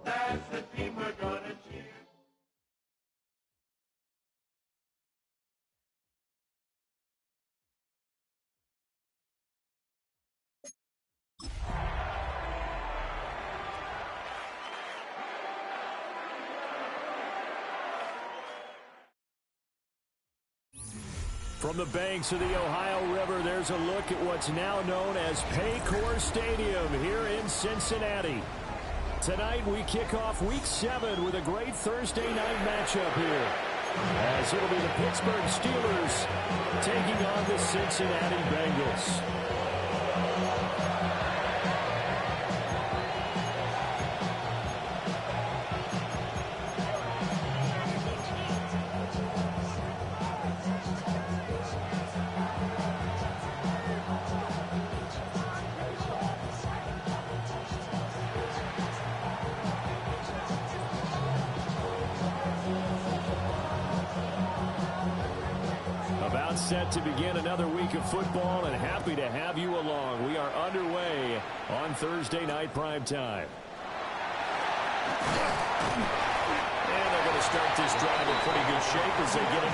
That's the team we're gonna cheer. From the banks of the Ohio River, there's a look at what's now known as Paycor Stadium here in Cincinnati. Tonight, we kick off Week 7 with a great Thursday night matchup here, as it'll be the Pittsburgh Steelers taking on the Cincinnati Bengals. Set to begin another week of football, and happy to have you along. We are underway on Thursday night primetime. And they're going to start this drive in pretty good shape as they get it.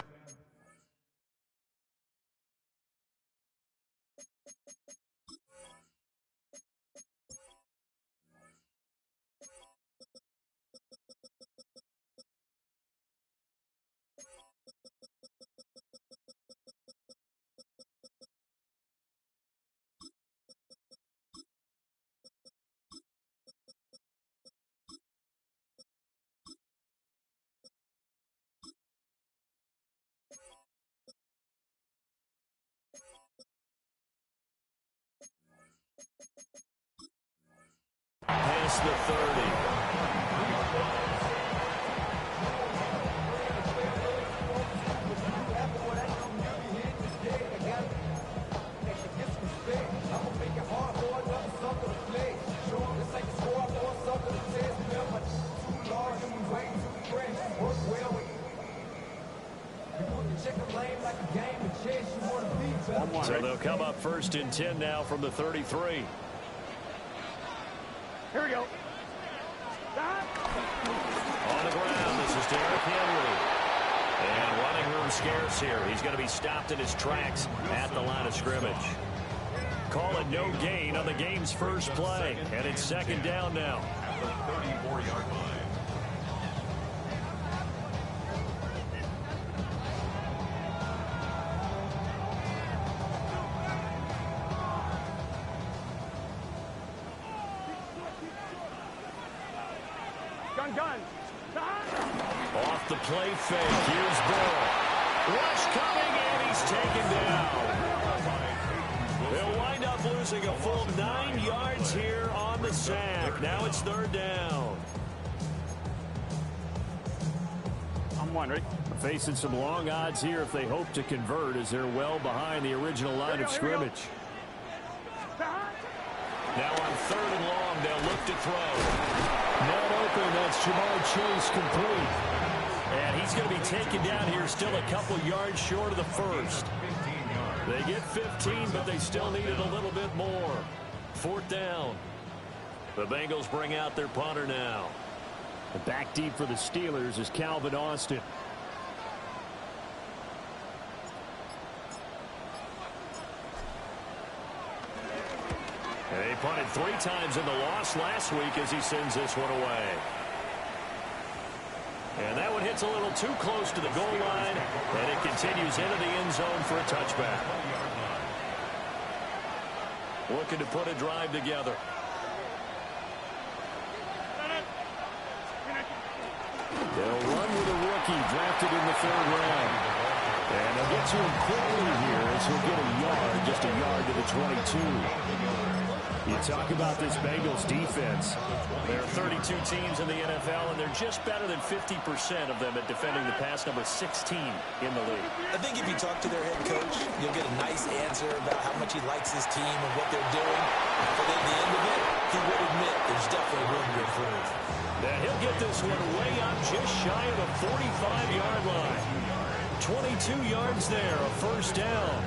Past the 30. So they'll come up first and 10 now from the 33. Here we go. On the ground, this is Derrick Henry. And running room scarce here. He's going to be stopped in his tracks at the line of scrimmage. Call it no gain on the game's first play. And it's second down now. At the 34-yard line. Gun. Off the play fake. Here's Burrow. Rush coming, and he's taken down. They'll wind up losing a full 9 yards here on the sack. Now it's third down. I'm wondering. Facing some long odds here if they hope to convert, as they're well behind the original line of scrimmage. Now on third and long, they'll look to throw. Not open, that's Jamar Chase complete. And he's going to be taken down here still a couple yards short of the first. They get 15, but they still needed a little bit more. Fourth down. The Bengals bring out their punter now. The back deep for the Steelers is Calvin Austin. And he punted 3 times in the loss last week as he sends this one away. And that one hits a little too close to the goal line, and it continues into the end zone for a touchback. Looking to put a drive together. They'll run with a rookie drafted in the 3rd round. And they'll get to him quickly here as he'll get a yard, just a yard to the 22. You talk about this Bengals defense. There are 32 teams in the NFL, and they're just better than 50% of them at defending the pass, number 16 in the league. I think if you talk to their head coach, you'll get a nice answer about how much he likes his team and what they're doing. But at the end of it, he would admit there's definitely room to improve. Now he'll get this one way up just shy of the 45-yard line. 22 yards there, a first down.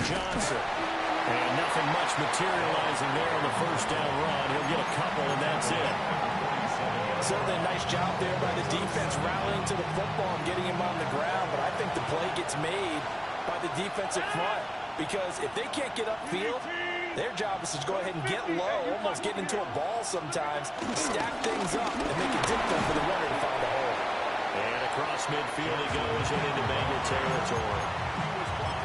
Johnson. And nothing much materializing there on the first down run. He'll get a couple, and that's it. Certainly a nice job there by the defense rallying to the football and getting him on the ground. But I think the play gets made by the defensive front. Because if they can't get upfield, their job is to go ahead and get low, almost get into a ball sometimes, stack things up, and make it difficult for the runner to find a hole. And across midfield he goes and into Bengal territory.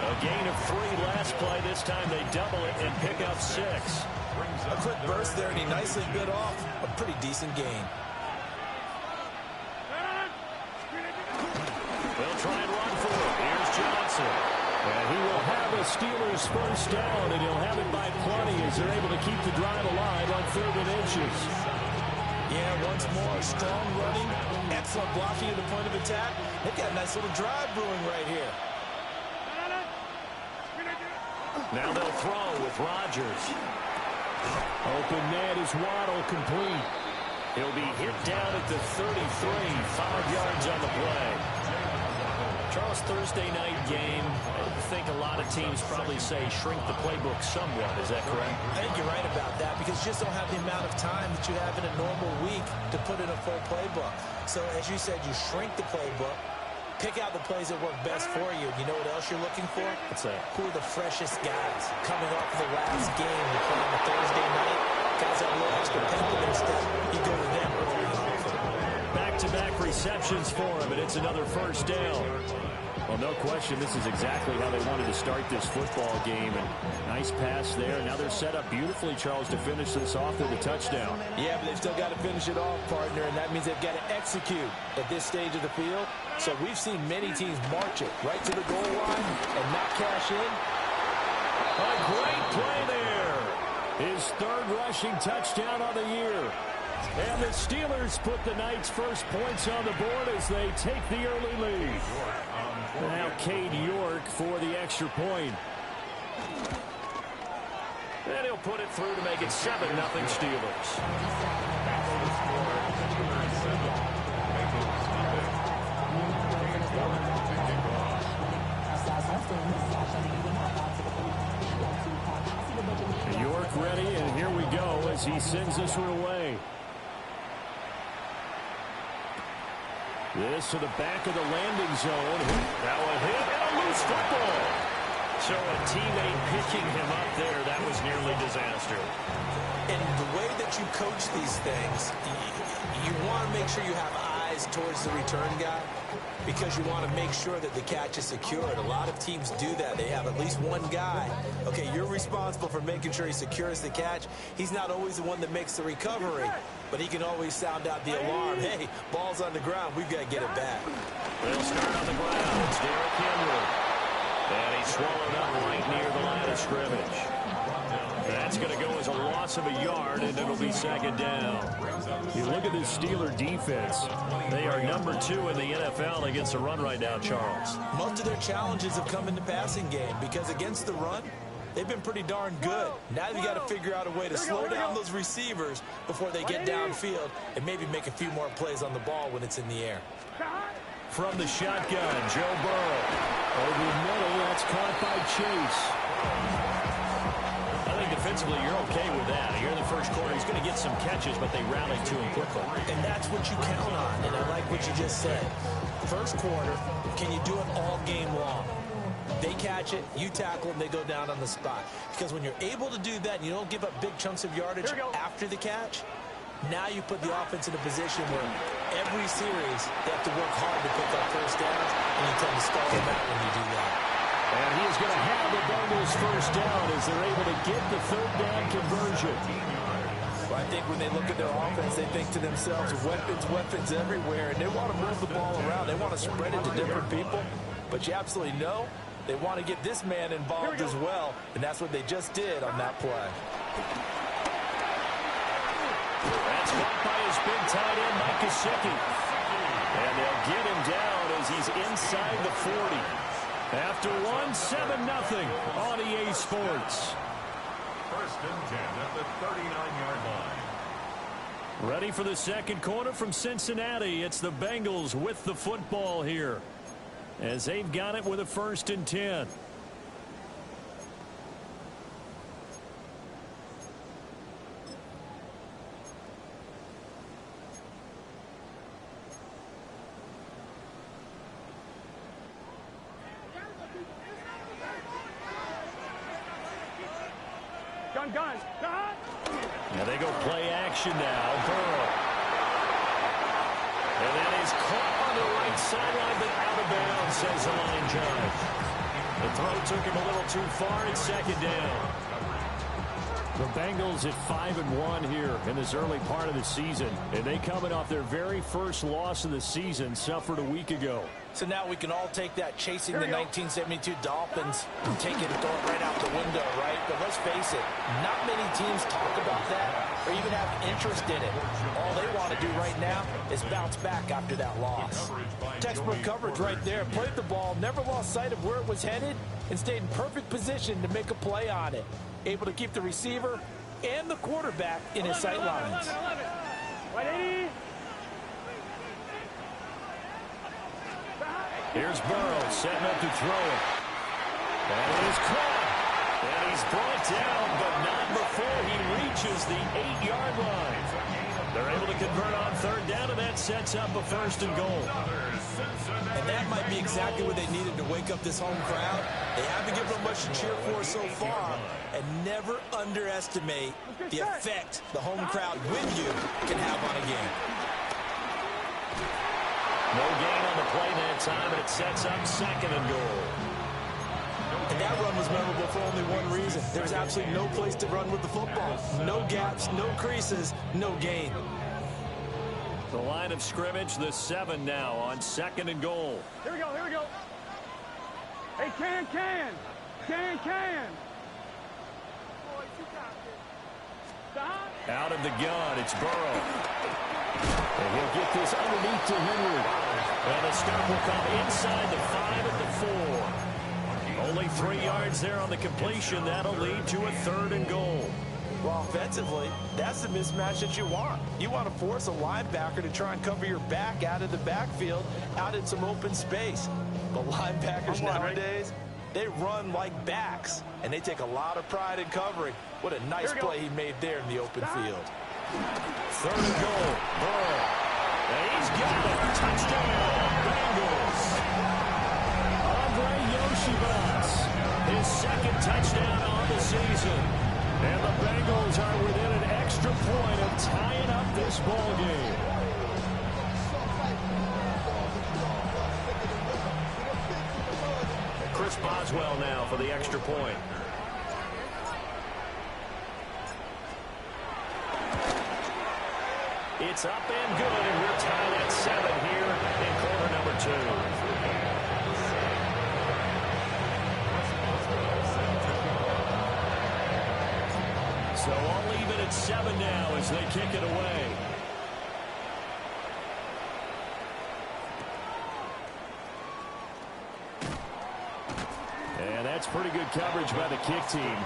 A gain of 3 last play. This time they double it and pick up 6. A quick burst there, and he nicely bit off a pretty decent gain. They'll try and run for it. Here's Johnson. And he will have a Steelers first down, and he'll have it by plenty as they're able to keep the drive alive on 3rd and inches. Yeah, once more, strong running, excellent blocking at the point of attack. They've got a nice little drive brewing right here. Now they'll throw with Rodgers. Open net is Waddle, complete. He'll be hit down at the 33, 5 yards on the play. Charles, Thursday night game, I think a lot of teams probably say shrink the playbook somewhat. Is that correct? I think you're right about that because you just don't have the amount of time that you have in a normal week to put in a full playbook. So as you said, you shrink the playbook. Pick out the plays that work best for you. You know what else you're looking for? What's that? Who are the freshest guys coming off of the last game? You play on a Thursday night. Guys have a little extra pep in their step. You go to them early on. Back-to-back receptions for him, and it's another first down. Well, no question, this is exactly how they wanted to start this football game. And nice pass there. Now they're set up beautifully, Charles, to finish this off with a touchdown. Yeah, but they've still got to finish it off, partner, and that means they've got to execute at this stage of the field. So we've seen many teams march it right to the goal line and not cash in. A great play there. His 3rd rushing touchdown on the year. And the Steelers put the night's first points on the board as they take the early lead. Now Cade York for the extra point. And he'll put it through to make it 7-0 Steelers. York ready, and here we go as he sends this one away. This to the back of the landing zone. Now a hit and a loose football. So a teammate picking him up there, that was nearly disaster. And the way that you coach these things, you want to make sure you have eyes towards the return guy because you want to make sure that the catch is secured. A lot of teams do that. They have at least one guy. Okay, you're responsible for making sure he secures the catch. He's not always the one that makes the recovery, but he can always sound out the alarm. Hey, ball's on the ground. We've got to get it back. They'll start on the ground. It's Derrick Henry. And he's swallowed up right near the line of scrimmage. That's going to go as a loss of a yard, and it'll be 2nd down. You look at this Steeler defense. They are number 2 in the NFL against the run right now, Charles. Most of their challenges have come in the passing game because against the run, they've been pretty darn good. Now you've got to figure out a way to slow down those receivers before they get downfield and maybe make a few more plays on the ball when it's in the air. From the shotgun, Joe Burrow. Over the middle, that's caught by Chase. I think defensively you're okay with that. Here in the first quarter, he's going to get some catches, but they rallied to him quickly. And that's what you count on, and I like what you just said. First quarter, can you do it all game long? They catch it, you tackle them, they go down on the spot. Because when you're able to do that and you don't give up big chunks of yardage after the catch, now you put the offense in a position where every series they have to work hard to pick up first downs, and you tend to stall them out when you do that. And he is going to have the Bengals first down as they're able to get the 3rd down conversion. Well, I think when they look at their offense, they think to themselves, weapons, weapons everywhere, and they want to move the ball around. They want to spread it to different people, but you absolutely know they want to get this man involved as well, and that's what they just did on that play. That's caught by his big tight end, Mike Gesicki. And they'll get him down as he's inside the 40. After one, 7-0 on EA Sports. First and 10 at the 39-yard line. Ready for the second quarter from Cincinnati. It's the Bengals with the football here, as they've got it with a 1st and 10. Gun. Now they go play action now. Burrow. And that is caught on the right sideline, but out of bounds, says the line judge. The throw took him a little too far. It's 2nd down. The Bengals at 5-1 here in this early part of the season. And they coming off their very first loss of the season, suffered a week ago. So now we can all take that chasing the 1972 Dolphins and take it and throw it right out the window, right? But let's face it, not many teams talk about that or even have interest in it. All they want to do right now is bounce back after that loss. Textbook coverage right there. Played the ball, never lost sight of where it was headed, and stayed in perfect position to make a play on it. Able to keep the receiver and the quarterback in his sight lines. Here's Burrow setting up to throw it. And it is caught. And he's brought down, but not before he reaches the 8-yard line. They're able to convert on 3rd down, and that sets up a 1st and goal. And that might be exactly what they needed to wake up this home crowd. They haven't given them much to cheer for so far, and never underestimate the effect the home crowd with you can have on a game. No gain on the play that time, and it sets up 2nd and goal. And that run was memorable for only one reason. There's absolutely no place to run with the football. No gaps, no creases, no gain. The line of scrimmage, the 7 now on 2nd and goal. Here we go. Hey, can. Out of the gun, it's Burrow. And he'll get this underneath to Henry. And the stop will come inside the 5 at the 4. Only 3 yards there on the completion. That'll lead to a 3rd and goal. Well, offensively, that's the mismatch that you want. You want to force a linebacker to try and cover your back out of the backfield, out in some open space. But linebackers nowadays, they run like backs, and they take a lot of pride in covering. What a nice play he made there in the open field. 3rd and goal. Burrow. And he's got it. Touchdown, Bengals. Andre Yoshibas, his 2nd touchdown on the season. And the Bengals are within an extra point of tying up this ball game. Chris Boswell now for the extra point. It's up and good, and we're tied at 7 here in quarter number 2. So all even at 7 now as they kick it away. And that's pretty good coverage by the kick team,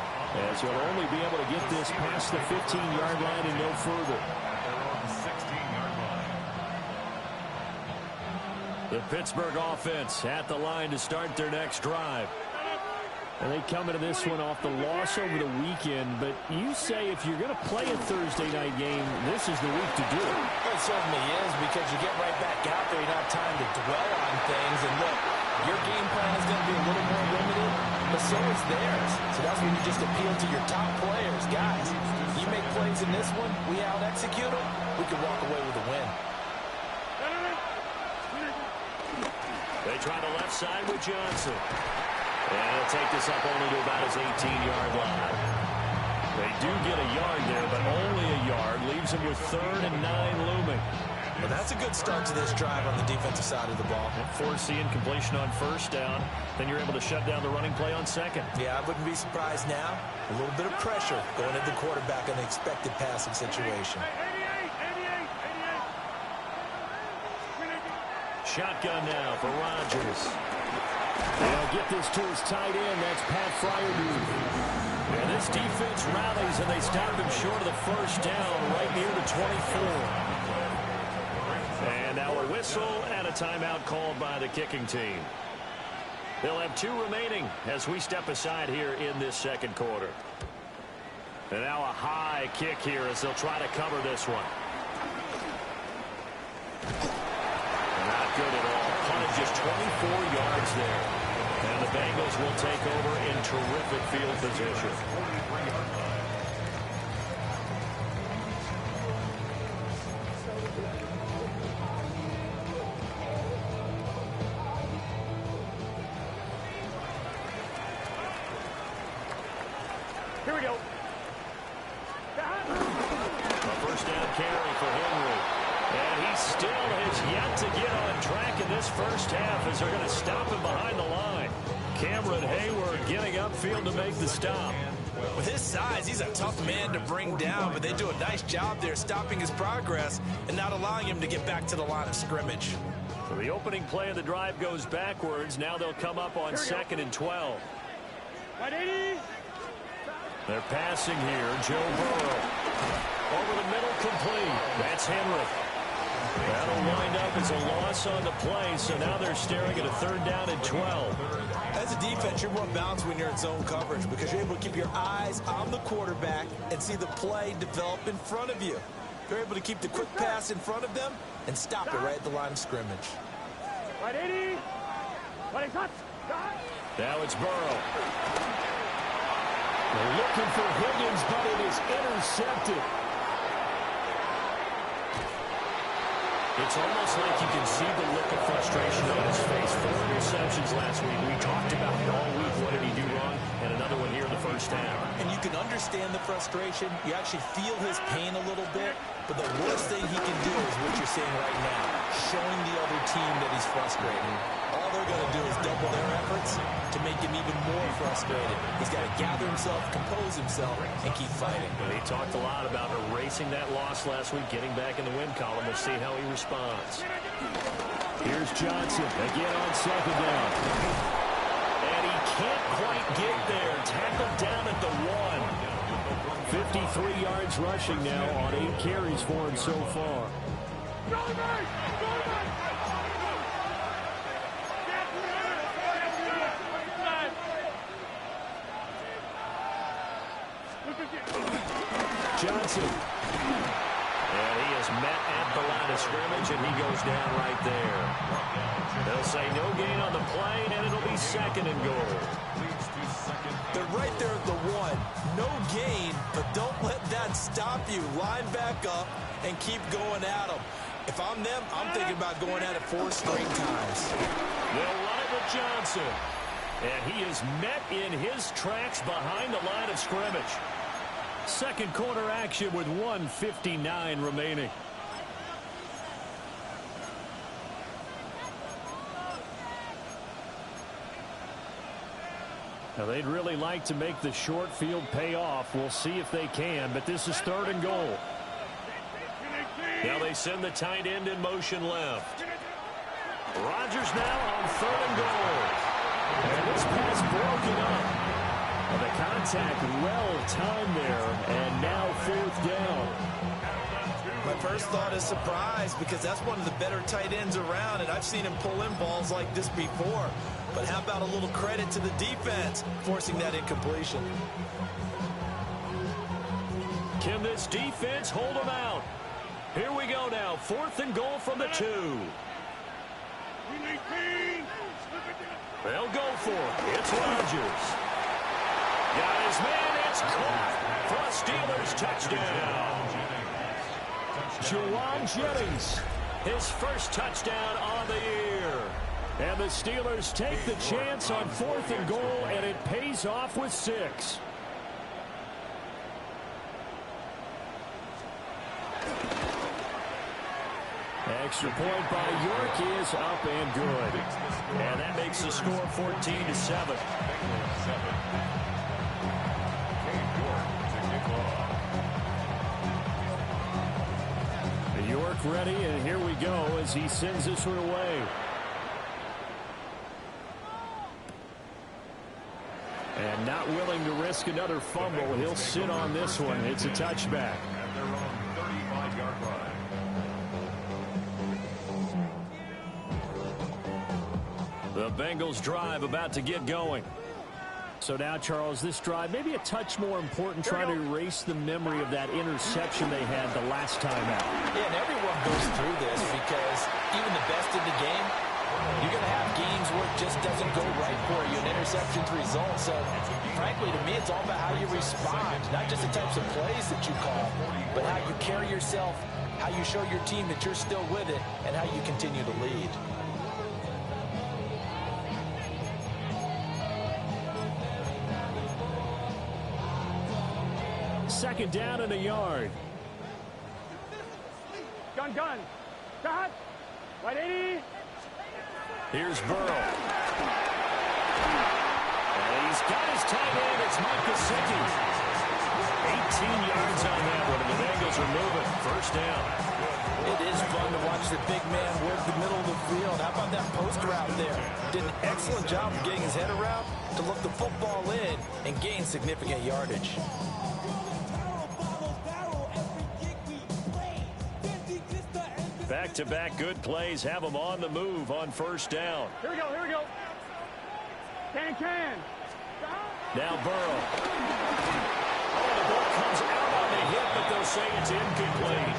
as he'll only be able to get this past the 15-yard line and no further. The Pittsburgh offense at the line to start their next drive. And they come into this one off the loss over the weekend. But you say if you're going to play a Thursday night game, this is the week to do it. It certainly is, because you get right back out there. You don't have time to dwell on things. And look, your game plan is going to be a little more limited, but so is theirs. So that's when you just appeal to your top players. Guys, you make plays in this one, we out-execute them, we can walk away with a win. They try the left side with Johnson. And he'll take this up only to about his 18-yard line. They do get a yard there, but only a yard. Leaves them with 3rd and 9 looming. Well, that's a good start to this drive on the defensive side of the ball. Force the incompletion on 1st down. Then you're able to shut down the running play on 2nd. Yeah, I wouldn't be surprised now. A little bit of pressure going into the quarterback in an expected passing situation. Shotgun now for Rodgers. They'll get this to his tight end. That's Pat Freiermuth. And this defense rallies, and they stop him short of the 1st down right near the 24. And now a whistle and a timeout called by the kicking team. They'll have 2 remaining as we step aside here in this 2nd quarter. And now a high kick here as they'll try to cover this one. Not good at all. Punted just 24 yards there. And the Bengals will take over in terrific field position. Here we go. A 1st down carry for Henry. And he still has yet to get on track in this 1st half as they're going to stop him behind the line. Cameron Hayward getting upfield to make the stop. With his size, he's a tough man to bring down, but they do a nice job there stopping his progress and not allowing him to get back to the line of scrimmage. So the opening play of the drive goes backwards. Now they'll come up on 2nd and 12. They're passing here. Joe Burrow. Over the middle, complete. That's Henry. That'll wind up as a loss on the play, so now they're staring at a 3rd down and 12. As a defense, you're more balanced when you're in zone coverage because you're able to keep your eyes on the quarterback and see the play develop in front of you. You're able to keep the quick pass in front of them and stop it right at the line of scrimmage. Now it's Burrow. They're looking for Higgins, but it is intercepted. It's almost like you can see the look of frustration on his face. 4 interceptions last week. We talked about it all week. What did he do wrong? And another one here in the 1st half. And you can understand the frustration. You actually feel his pain a little bit. But the worst thing he can do is what you're seeing right now, showing the other team that he's frustrated. All they're going to do is double their efforts to make him even more frustrated. He's got to gather himself, compose himself, and keep fighting. And he talked a lot about erasing that loss last week, getting back in the win column. We'll see how he responds. Here's Johnson again on 2nd down. And he can't quite get there. Tackled down at the 1. 53 yards rushing now on 8 carries for him so far. Johnson. And he is met at the line of scrimmage, and he goes down right there. They'll say no gain on the play, and it'll be 2nd and goal. They're right there at the 1. No gain, but don't let that stop you. Line back up and keep going at them. If I'm them, I'm thinking about going at it 4 straight times. They'll run it with Johnson. And he is met in his tracks behind the line of scrimmage. 2nd quarter action with 1:59 remaining. Now they'd really like to make the short field pay off. We'll see if they can, but this is 3rd and goal. Now they send the tight end in motion left. Rodgers now on 3rd and goal. And this pass broken up. And the contact well timed there, and now 4th down. My first thought is surprise because that's one of the better tight ends around, and I've seen him pull in balls like this before. But how about a little credit to the defense forcing that incompletion? Can this defense hold them out? Here we go now. 4th and goal from the 2. They'll go for it. It's Rodgers. Got his man. It's caught for a Steelers touchdown. Juwan Jennings, his first touchdown on the year. And the Steelers take the chance on 4th and goal, and it pays off with 6. Extra point by York is up and good. And that makes the score 14-7. York ready, and here we go as he sends this one away. And not willing to risk another fumble. He'll sit on this one. It's a touchback. At their own 35-yard line. The Bengals drive about to get going. So now, Charles, this drive maybe a touch more important, trying to erase the memory of that interception they had the last time out. Yeah, and everyone goes through this because even the best in the game, you're going to have games where it just doesn't go right for you, and interceptions result. So, frankly, to me, it's all about how you respond, not just the types of plays that you call, but how you carry yourself, how you show your team that you're still with it, and how you continue to lead. Second down and a yard. Gun. Shot. Right 80. Here's Burrow. And he's got his tight end. It's Mike Gesicki. 18 yards on that one, and the Bengals are moving. First down. It is fun to watch the big man work the middle of the field. How about that post route there? Did an excellent job of getting his head around to look the football in and gain significant yardage. Back-to-back good plays have them on the move on first down. Here we go. Can. Now Burrow. Oh, the ball comes out on the hit, but they'll say it's incomplete.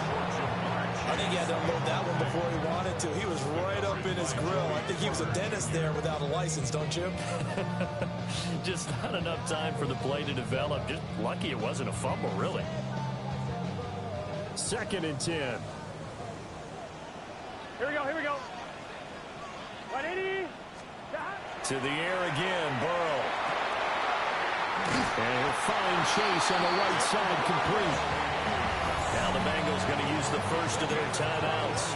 I think he had to unload that one before he wanted to. He was right up in his grill. I think he was a dentist there without a license, don't you? Just not enough time for the play to develop. Just lucky it wasn't a fumble, really. 2nd and 10. Here we go. 180. To the air again, Burrow. And he'll find Chase on the right side, complete. Now the Bengals going to use the first of their timeouts.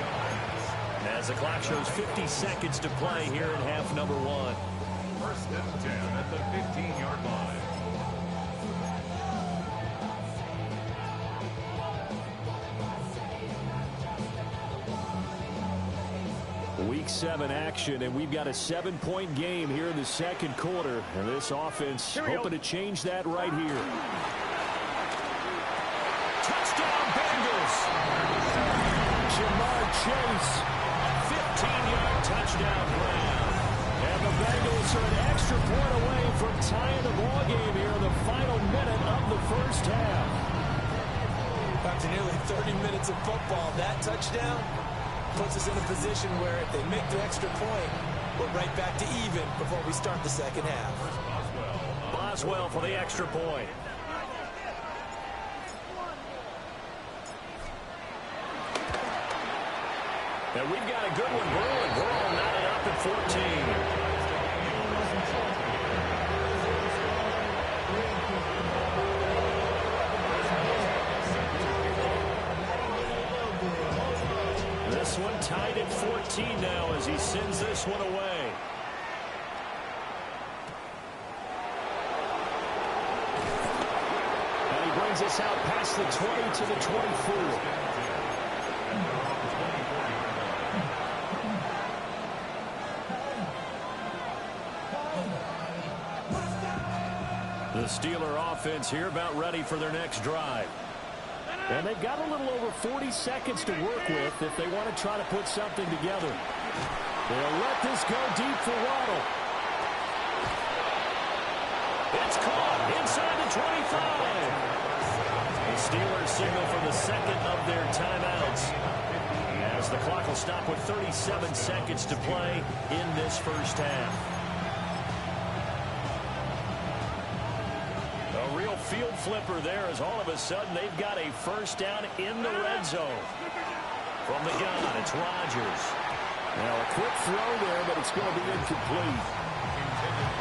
As the clock shows 50 seconds to play here in half number 1. First and 10 at the 15-yard line. Week 7 action, and we've got a 7-point game here in the second quarter. And this offense hoping to change that right here. Touchdown, Bengals! Jamar Chase, 15-yard touchdown grab. And the Bengals are an extra point away from tying the ball game here in the final minute of the first half. After nearly 30 minutes of football, that touchdown puts us in a position where if they make the extra point, we're right back to even before we start the second half. Boswell for the extra point. And we've got a good one brewing. We're all knotted up at 14. This one tied at 14 now as he sends this one away. And he brings us out past the 20 to the 24. The Steeler offense here about ready for their next drive. And they've got a little over 40 seconds to work with if they want to try to put something together. They'll let this go deep for Waddle. It's caught inside the 25. The Steelers signal for the second of their timeouts, as the clock will stop with 37 seconds to play in this first half. A real field flipper there, as all of a sudden they've got a first down in the red zone. From the gun, it's Rodgers. Now a quick throw there, but it's going to be incomplete.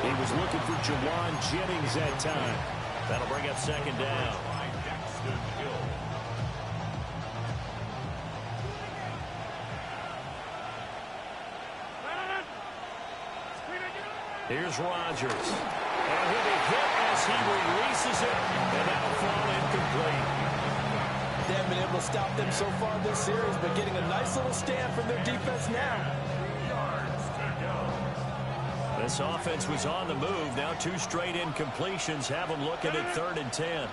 He was looking for Jawan Jennings that time. That'll bring up second down. Here's Rodgers. And he'll be hit as he releases it, and that'll fall incomplete. They haven't been able to stop them so far this series, but getting a nice little stand from their defense now. This offense was on the move. Now 2 straight incompletions have them looking at 3rd and 10.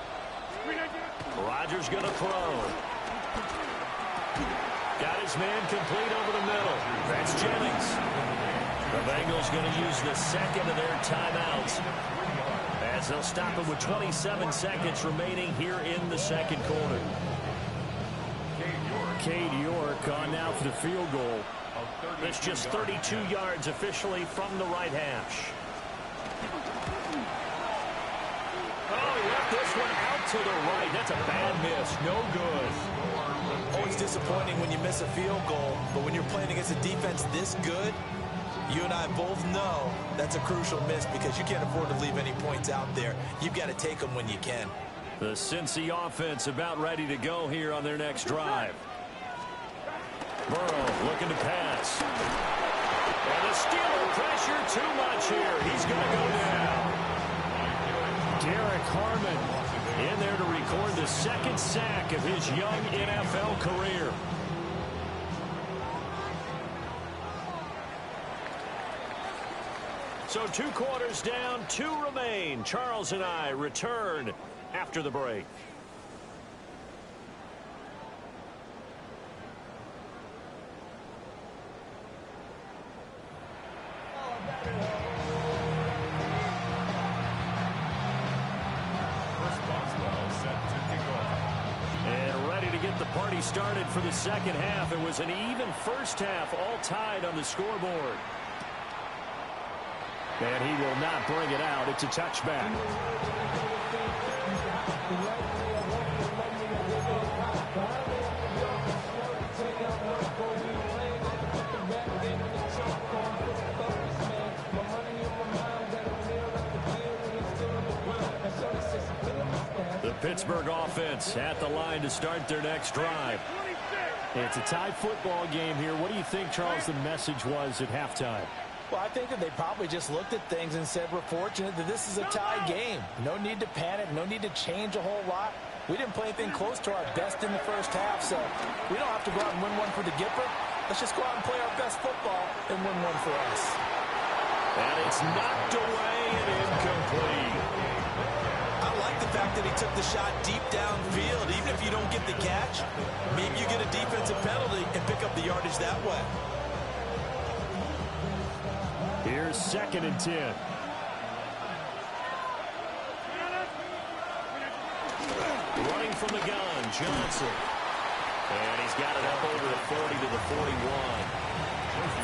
Rodgers going to throw. Got his man complete over the middle. That's Jennings. The Bengals going to use the second of their timeouts as they'll stop it with 27 seconds remaining here in the second quarter. Cade York on now for the field goal. That's just 32 yards officially from the right hash. Oh, he left this one out to the right. That's a bad miss. No good. Always disappointing when you miss a field goal, but when you're playing against a defense this good, you and I both know that's a crucial miss because you can't afford to leave any points out there. You've got to take them when you can. The Cincy offense about ready to go here on their next drive. Burrow looking to pass. And the Steeler pressure too much here. He's going to go down. Derek Harmon in there to record the second sack of his young NFL career. So 2 quarters down, 2 remain. Charles and I return after the break. Started for the second half. It was an even first half, all tied on the scoreboard. And he will not bring it out. It's a touchback. The Pittsburgh offense at the line to start their next drive. It's a tie football game here. What do you think, Charles, the message was at halftime? Well, I think that they probably just looked at things and said, we're fortunate that this is a tie game. No need to panic. No need to change a whole lot. We didn't play anything close to our best in the first half, so we don't have to go out and win one for the Gipper. Let's just go out and play our best football and win one for us. And it's knocked away and incomplete. I like the fact that he took the shot deep downfield. Even if you don't get the catch, maybe you get a defensive penalty and pick up the yardage that way. Here's 2nd and 10. Running from the gun, Johnson. And he's got it up over the 40 to the 41.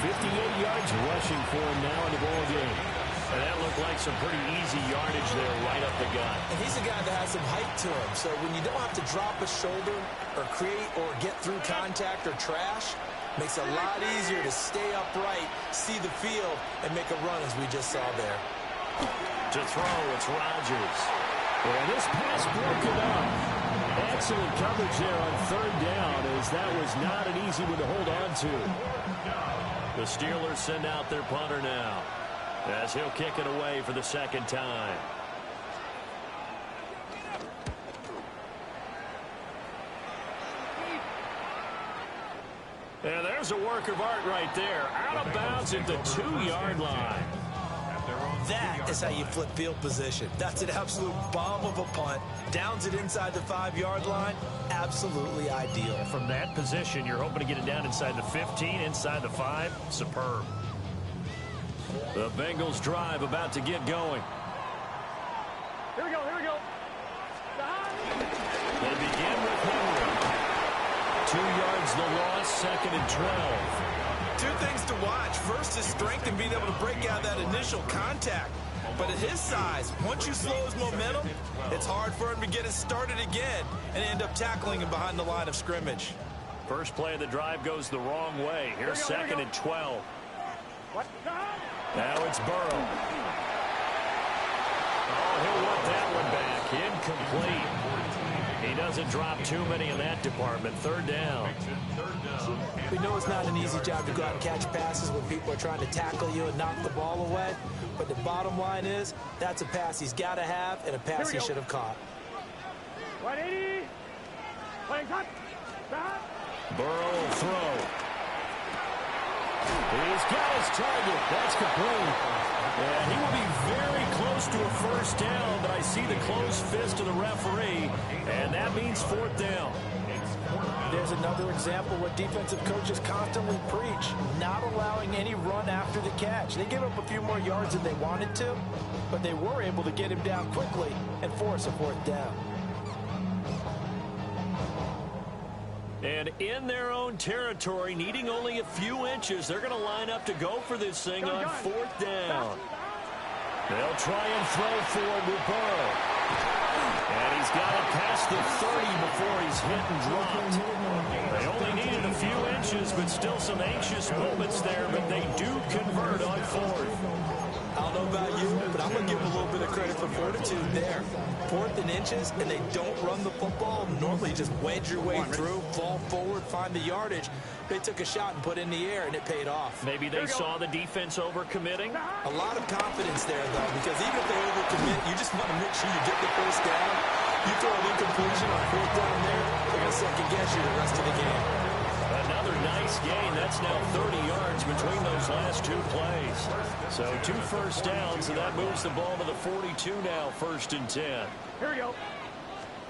58 yards rushing for him now in the ball game. And that looked like some pretty easy yardage there right up the gut. And he's a guy that has some height to him. So when you don't have to drop a shoulder or create or get through contact or trash, makes it a lot easier to stay upright, see the field, and make a run as we just saw there. To throw, it's Rodgers. And this pass broken up. Excellent coverage there on 3rd down, as that was not an easy one to hold on to. The Steelers send out their punter now, as he'll kick it away for the 2nd time. And there's a work of art right there. Out of bounds at the 2-yard line. That is how you flip field position. That's an absolute bomb of a punt. Downs it inside the 5-yard line. Absolutely ideal. From that position, you're hoping to get it down inside the 15, inside the 5. Superb. The Bengals drive about to get going. Here we go, here we go. They begin with Henry. 2 yards the loss, 2nd and 12. 2 things to watch. First is strength and being able to break out that initial contact. But at his size, once you slow his momentum, it's hard for him to get it started again and end up tackling him behind the line of scrimmage. First play of the drive goes the wrong way. Here's 2nd and 12. What? Now it's Burrow. Oh, he'll want that one back. Incomplete. He doesn't drop too many in that department. 3rd down. We know it's not an easy job to go out and catch passes when people are trying to tackle you and knock the ball away. But the bottom line is, that's a pass he's got to have and a pass he should have caught. 180. Playing cut. Burrow will throw. He's got his target. That's complete. And he will be very close to a first down, but I see the closed fist of the referee, and that means fourth down. There's another example what defensive coaches constantly preach, not allowing any run after the catch. They gave up a few more yards than they wanted to, but they were able to get him down quickly and force a fourth down. And in their own territory, needing only a few inches, they're going to line up to go for this thing on fourth down. They'll try and throw forward with Burrow. And he's got it past the 30 before he's hit and dropped. They only needed a few inches, but still some anxious moments there, but they do convert on fourth. I don't know about you, but I'm going to give them a little bit of credit for fortitude there. Fourth and inches, and they don't run the football. Normally just wedge your way through, fall forward, find the yardage. They took a shot and put it in the air, and it paid off. Maybe they saw the defense overcommitting. A lot of confidence there, though, because even if they overcommit, you just want to make sure you get the first down. You throw an incompletion on fourth down there, they're going to second-guess you the rest of the game. Another nice gain. That's now 30 yards between those last two plays. So 2 first downs, and that moves the ball to the 42 now, 1st and 10. Here we go.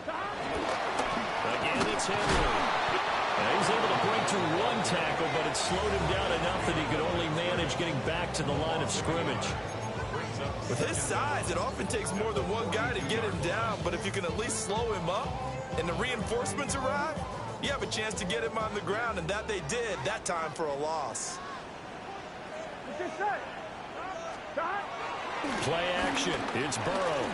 Again, it's Henry. And he's able to break through 1 tackle, but it slowed him down enough that he could only manage getting back to the line of scrimmage. With his size, it often takes more than one guy to get him down, but if you can at least slow him up and the reinforcements arrive, you have a chance to get him on the ground, and that they did, that time for a loss. Play action. It's Burrow.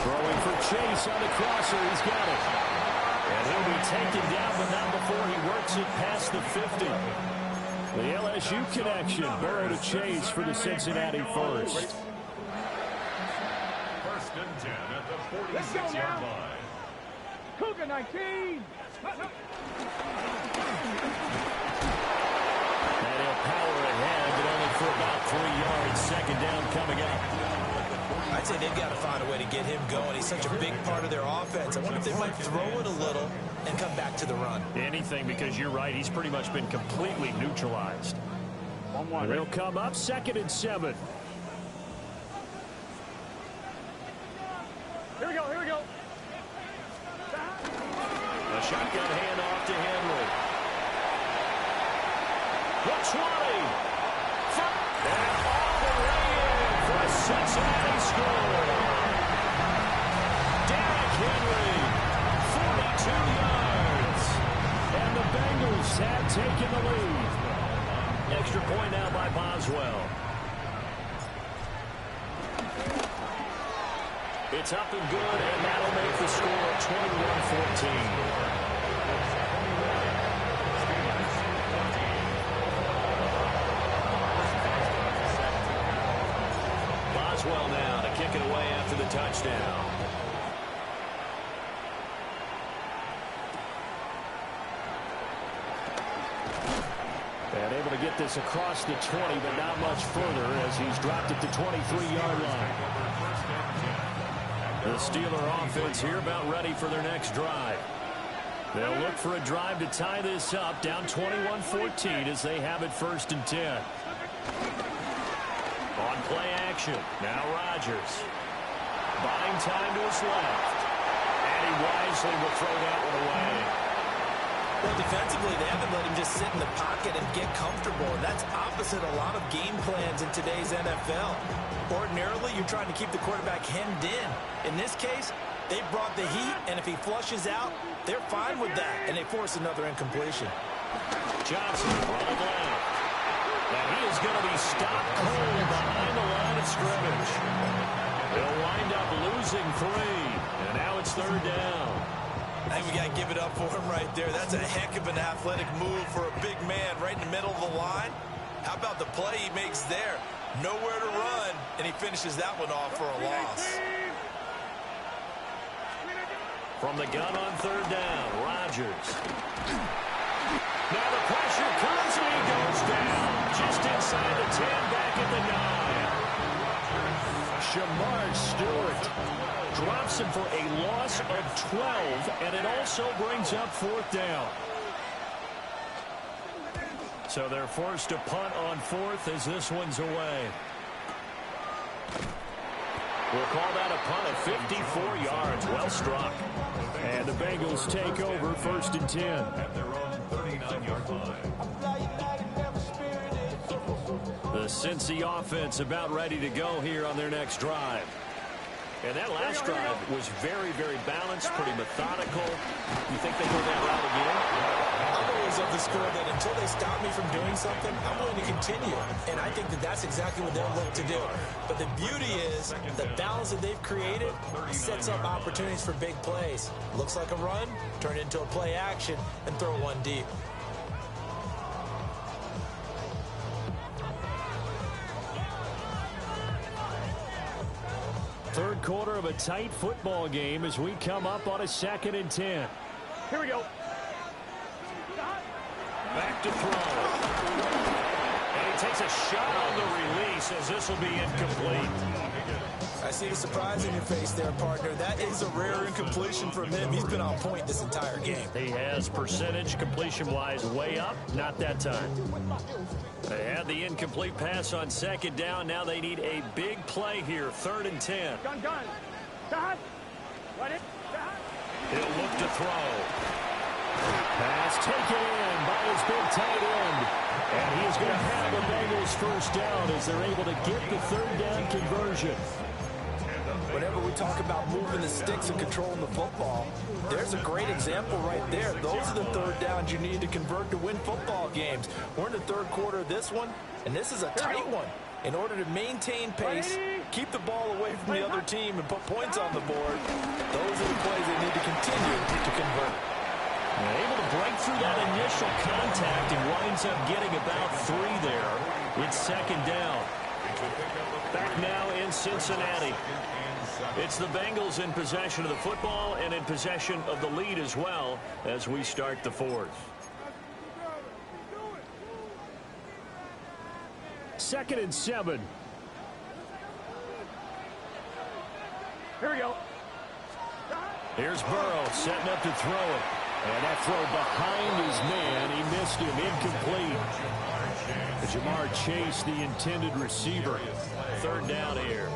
Throwing for Chase on the crosser. He's got it. And he'll be taken down, but not before he works it past the 50. The LSU connection. Burrow to Chase for the Cincinnati first. 1st and 10 at the 46-yard line. Cougar 19. And he'll power ahead, but only for about 3 yards. 2nd down coming up. I'd say they've got to find a way to get him going. He's such a big part of their offense. I wonder if they might throw it a little and come back to the run. Anything, because you're right. He's pretty much been completely neutralized. They'll come up 2nd and 7. Here we go, here we go. A shotgun handoff to Henry. The 20. And all the way in for a Cincinnati score. Derrick Henry, 42 yards. And the Bengals have taken the lead. Extra point now by Boswell. It's up and good, and that'll make the score 21-14. Boswell now to kick it away after the touchdown. And able to get this across the 20, but not much further as he's dropped it to 23-yard line. The Steeler offense here about ready for their next drive. They'll look for a drive to tie this up, down 21-14 as they have it 1st and 10. On play action, now Rodgers. Buying time to his left. And he wisely will throw that one away. Well, defensively, they haven't let him just sit in the pocket and get comfortable, and that's opposite a lot of game plans in today's NFL. Ordinarily, you're trying to keep the quarterback hemmed in. In this case, they brought the heat, and if he flushes out, they're fine with that, and they force another incompletion. Johnson running left. And he is going to be stopped cold behind the line of scrimmage. They'll wind up losing 3, and now it's 3rd down. I think we got to give it up for him right there. That's a heck of an athletic move for a big man right in the middle of the line. How about the play he makes there? Nowhere to run, and he finishes that one off for a loss. From the gun on 3rd down, Rodgers. No him for a loss of 12, and it also brings up 4th down. So they're forced to punt on 4th as this one's away. We'll call that a punt of 54 yards. Well struck. And the Bengals take over 1st and 10. At their own 39-yard line. The Cincy offense about ready to go here on their next drive. And that last drive was very, very balanced, pretty methodical. You think they go that route again? I'm always of the school that until they stop me from doing something, I'm willing to continue. And I think that that's exactly what they'll look to do. But the beauty is the balance that they've created sets up opportunities for big plays. Looks like a run, turn it into a play action, and throw one deep. Third quarter of a tight football game as we come up on a 2nd and 10. Here we go. Back to throw. And he takes a shot on the release as this will be incomplete. I see the surprise in your face there, partner. That is a rare incompletion from him. He's been on point this entire game. He has percentage completion-wise way up. Not that time. They had the incomplete pass on 2nd down. Now they need a big play here. 3rd and 10. Gun. Shot. Right in. Shot. He'll look to throw. Pass taken in by his big tight end. And he is going to have the Bengals 1st down as they're able to get the 3rd down conversion. Whenever we talk about moving the sticks and controlling the football, there's a great example right there. Those are the 3rd downs you need to convert to win football games. We're in the 3rd quarter of this one, and this is a tight one. In order to maintain pace, keep the ball away from the other team, and put points on the board, those are the plays they need to continue to convert. Able to break through that initial contact and winds up getting about 3 there. It's 2nd down. Back now in Cincinnati. It's the Bengals in possession of the football and in possession of the lead as well as we start the 4th. 2nd and 7. Here we go. Here's Burrow setting up to throw it. And that throw behind his man. He missed him. Incomplete. Jamar Chase, the intended receiver. 3rd down here.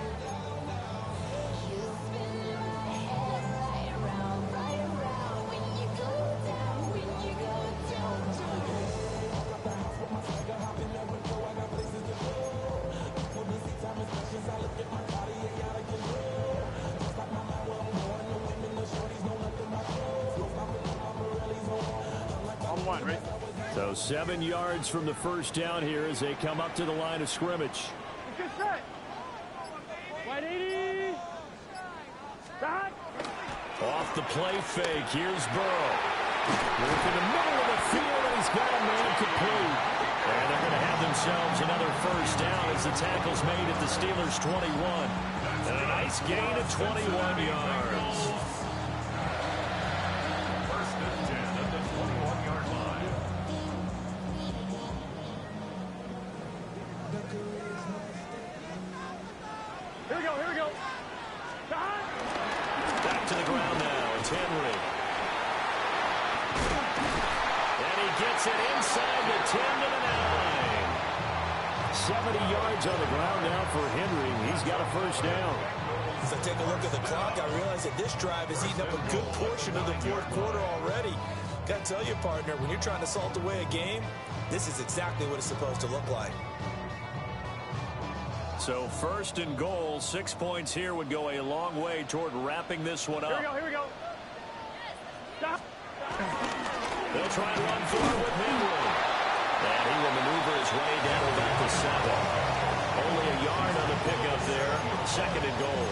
So 7 yards from the 1st down here as they come up to the line of scrimmage. Good set. 180. Shot. Off the play fake. Here's Burrow. Work in the middle of the field, and he's got a man complete. And they're going to have themselves another 1st down as the tackle's made at the Steelers' 21. And a nice gain of 21 yards. 1st and 10 at the 21-yard line. Here we go. Shot. Back to the ground now. It's Henry. And he gets it inside the 10 to the 9. 70 yards on the ground now for Henry. He's got a 1st down. As I take a look at the clock, I realize that this drive has eaten up a good portion of the 4th quarter already. Got to tell you, partner, when you're trying to salt away a game, this is exactly what it's supposed to look like. So 1st and goal, 6 points here would go a long way toward wrapping this one up. Here we go. Stop. They'll try and run forward with Henry. And he will maneuver his way down about the 7. Only a yard on the pickup there. 2nd and goal.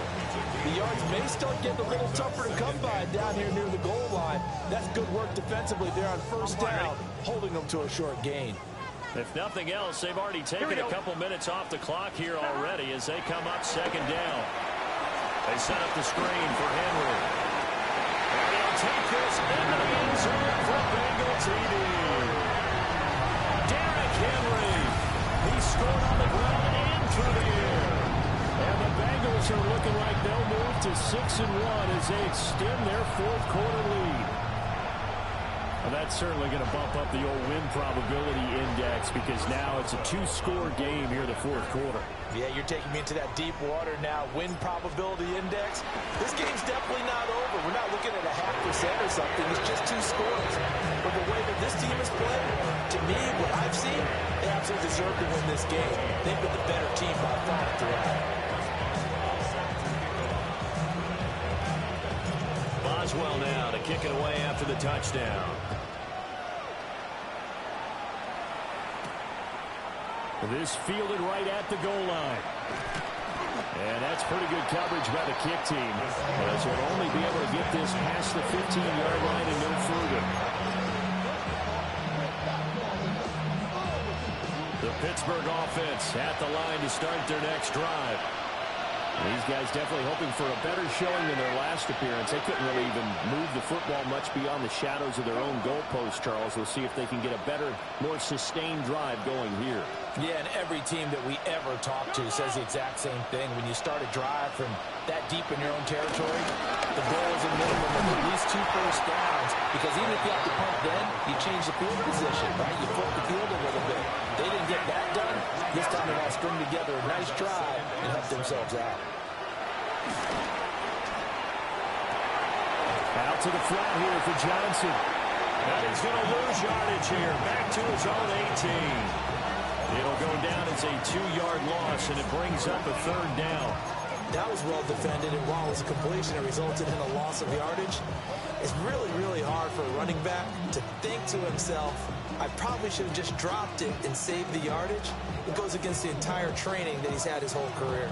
The yards may start getting a little tougher to come by down here near the goal line. That's good work defensively there on 1st down, holding them to a short gain. If nothing else, they've already taken a couple minutes off the clock here already as they come up 2nd down. They set up the screen for Henry. And he'll take this into the end zone for Bengal TD. Derrick Henry. He scored on the ground and through the air. And the Bengals Bengals are looking like they'll move to 6-1 as they extend their fourth quarter lead. Well, that's certainly going to bump up the old win probability index because now it's a 2-score game here in the fourth quarter. Yeah, you're taking me into that deep water now. Win probability index. This game's definitely not over. We're not looking at a 0.5% or something. It's just 2 scores. But the way that this team is playing, to me, what I've seen, they absolutely deserve to win this game. They've been the better team by far throughout. Boswell now to kick it away after the touchdown. This fielded right at the goal line. And that's pretty good coverage by the kick team. As they'll only be able to get this past the 15-yard line and no further. The Pittsburgh offense at the line to start their next drive. These guys definitely hoping for a better showing than their last appearance. They couldn't really even move the football much beyond the shadows of their own goalpost, Charles. We'll see if they can get a better, more sustained drive going here. Yeah, and every team that we ever talk to says the exact same thing. When you start a drive from that deep in your own territory, the goal is a minimum of at least 2 first downs. Because even if you have to punt then, you change the field position, right? You flip the field a little bit. They didn't get that done. This time they want to string together a nice drive and help themselves out. Out to the flat here for Johnson. And he's going to lose yardage here. Back to his own 18. It'll go down as a 2-yard loss, and it brings up a 3rd down. That was well defended, and while it was a completion, it resulted in a loss of yardage. It's really, really hard for a running back to think to himself, I probably should have just dropped it and saved the yardage. It goes against the entire training that he's had his whole career.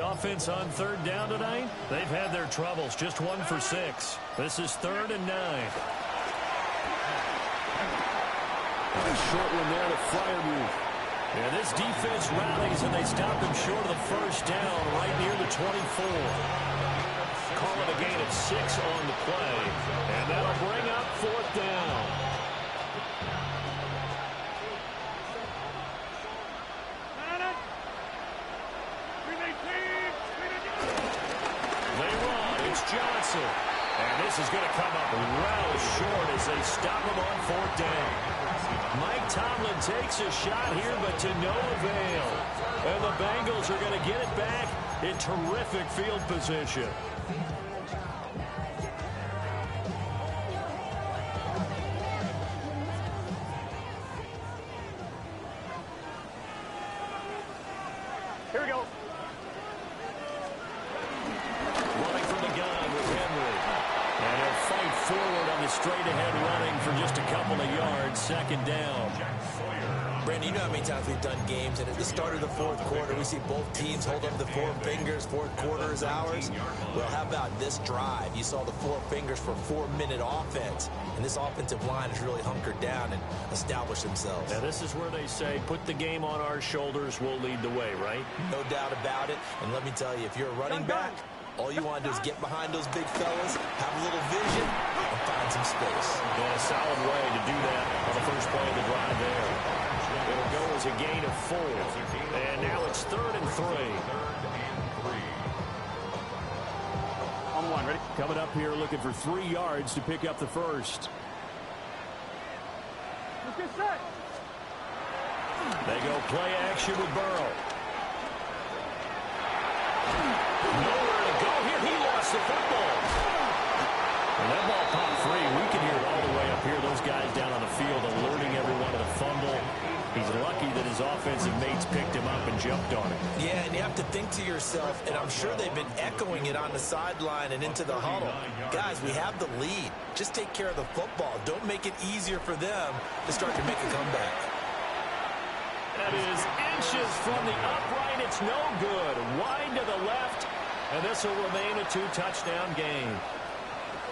Offense on 3rd down tonight. They've had their troubles. Just 1 for 6. This is 3rd and 9. A short one there to Freiermuth. And this defense rallies, and they stop him short of the 1st down right near the 24. Call it a gain of 6 on the play. And that'll bring up 4th down. Johnson. And this is going to come up well short as they stop him on 4th down. Mike Tomlin takes a shot here, but to no avail. And the Bengals are going to get it back in terrific field position. Here we go. Forward on the straight-ahead running for just a couple of yards. 2nd down. Brandon, you know how many times we've done games, and at the start of the 4th quarter, we see both teams hold up the 4 fingers. 4th quarter is ours. Well, how about this drive? You saw the 4 fingers for 4-minute offense, and this offensive line has really hunkered down and established themselves. Now, this is where they say, put the game on our shoulders, we'll lead the way, right? No doubt about it, and let me tell you, if you're a running back, all you want to do is get behind those big fellas, have a little vision, and find some space. And a solid way to do that on the first play of the drive there. It'll go as a gain of 4. And now it's 3rd and 3. On 1, ready? Coming up here looking for 3 yards to pick up the first. Let's get set. They go play action with Burrow. Nowhere to go here. He lost the football. And that ball popped free. We can hear it all the way up here. Those guys down on the field alerting everyone to the fumble. He's lucky that his offensive mates picked him up and jumped on him. Yeah, and you have to think to yourself, and I'm sure they've been echoing it on the sideline and into the huddle. Guys, we have the lead. Just take care of the football. Don't make it easier for them to start to make a comeback. That is inches from the upright. It's no good. Wide to the left. And this will remain a 2-touchdown game.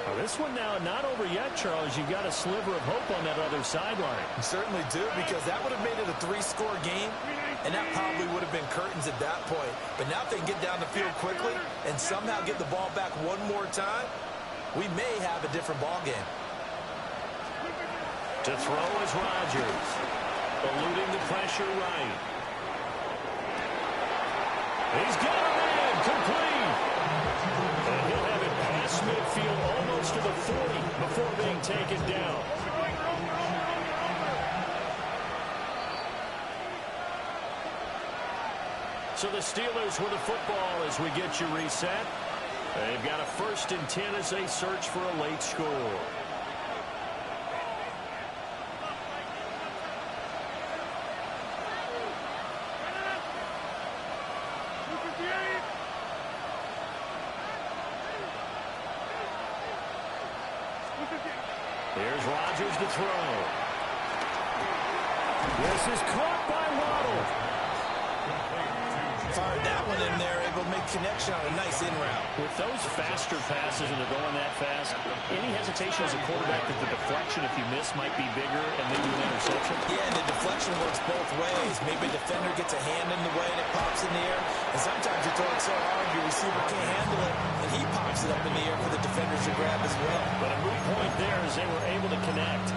Well, this one now not over yet, Charles. You've got a sliver of hope on that other sideline. You certainly do, because that would have made it a 3-score game, and that probably would have been curtains at that point. But now if they can get down the field quickly and somehow get the ball back one more time, we may have a different ball game. To throw is Rodgers. Eluding the pressure right. He's got a man complete. And he'll have it past midfield almost to the 40 before being taken down. So the Steelers with the football as we get you reset. They've got a 1st and 10 as they search for a late score. Here's Rodgers to throw. This is caught by Waddle. Fired that one in there, able to make connection on a nice in route. With those faster passes and they're going that fast, any hesitation as a quarterback that the deflection, if you miss, might be bigger and maybe an interception? Yeah, and the deflection works both ways. Maybe a defender gets a hand in the way and it pops in the air. And sometimes you throw it so hard your receiver can't handle it, and he pops it up in the air for the defenders to grab as well. But a moot point there as they were able to connect.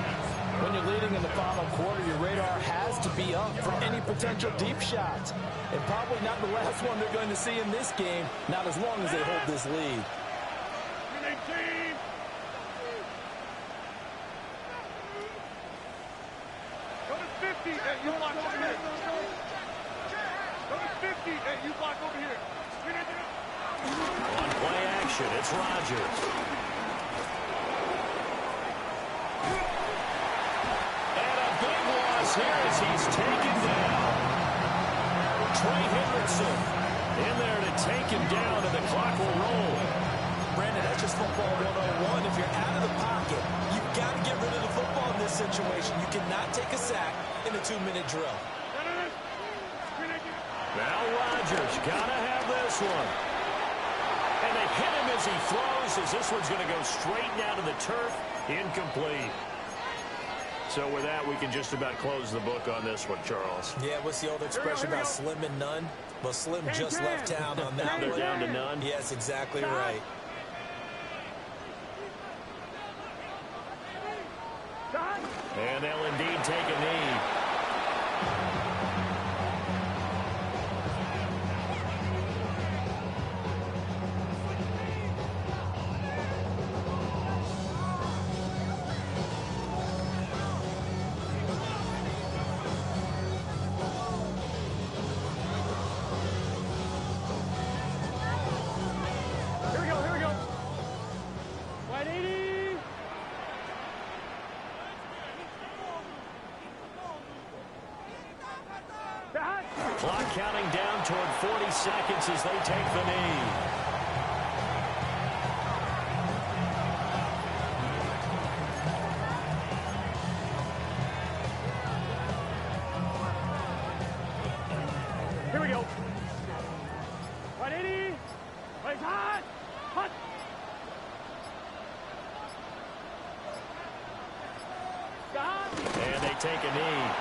When you're leading in the final quarter, your radar has to be up for any potential deep shots. And probably not the last one they're going to see in this game, not as long as they hold this lead. Go to 50, and you block over here. Go to 50, and you block over here. On play action, it's Rodgers. And a big loss here as he's taken down. Trey Hendrickson in there to take him down, and the clock will roll. Brandon, that's just football 101. If you're out of the pocket, you've got to get rid of the football in this situation. You cannot take a sack in a 2-minute drill. Now Rodgers gotta have this one. And they hit him as he throws, as this one's going to go straight down to the turf. Incomplete. So with that, we can just about close the book on this one, Charles. Yeah, what's the old expression about slim and none? Well, Slim just left town on that They're one. down to none. Yes, exactly right. And they'll indeed take a knee. Here we go. 180. Clock counting down toward 40 seconds as they take the knee. Here we go. 180. Plays hot. Hot. And they take a knee.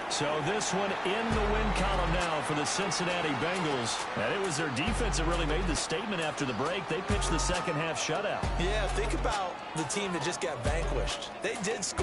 So this one in the win column now for the Cincinnati Bengals. And it was their defense that really made the statement after the break. They pitched the second half shutout. Yeah, think about the team that just got vanquished. They did score.